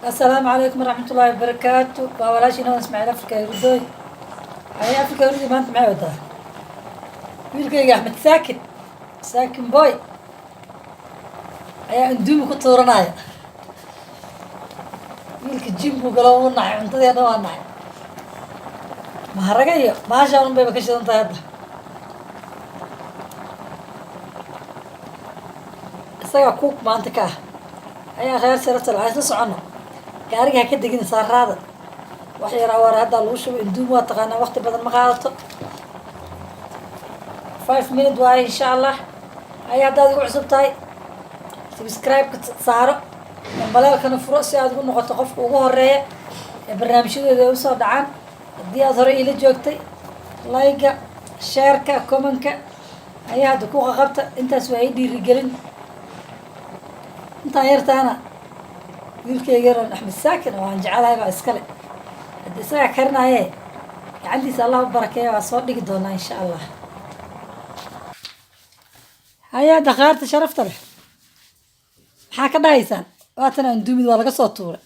السلام عليكم ورحمة الله وبركاته. وولاashii noo Ismaaciil Afrika Yurdoy ayaa Afrika Yurdoy maanta maxay wadaa wiilkayga Axmed Saakin boy ayaa induumi ku tuuranaya wiilka jimbu galo u nacay cuntadeena waa nacay maharaga iyo maasha un bayba ka shidan tahay hadda isaga kuuk maanta ka ayaa khayr sarafta la isla socono gaariga ka degin saarada wax yar awar hadda lagu shubo induum waa taqaanaa waqti badan ma qaadato 5 minutes waa insha Allah ayaa haddaad ugu cusub tahay subscribe ka saaro balaalkana furo si aad ugu noqoto qofka ugu horeeya ee barnaamijyadeeda u soo dhacaan haddii aad hore ila joogtay like share-ka comment-ka ayaa hadda ku qabta intaas waa ay dhiirigelin inta yartaana wiilkayga Axmed Saakin waan jecelahay baa iskale hadii isaga karnaaye gacantiisa Allah u barakeeyo waa soo dhigi doonaa insha Allah haya dhaqaarta sharafta leh maxaa ka dhahaysaan waatan induumid waa laga soo tuuray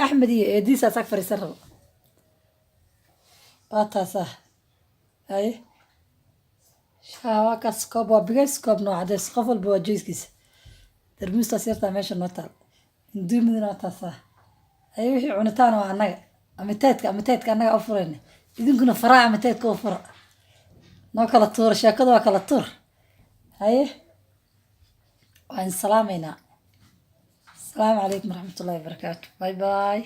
Axmed iyo eediisa sag fariisan rabo waataasa haye shawa ka skoob waa bigay skoob noo cadeys qof walba waa jeyskiisa darmuustaas yartaa meesha noo taal induumidna waataasa ay wixii cunitaan waa annaga amiteedka annaga u furayna idinkuna faraa amiteedka u fura noo kala tuur sheekadu waa kala tuur haye waan salaameynaa السلام عليكم ورحمة الله وبركاته باي باي.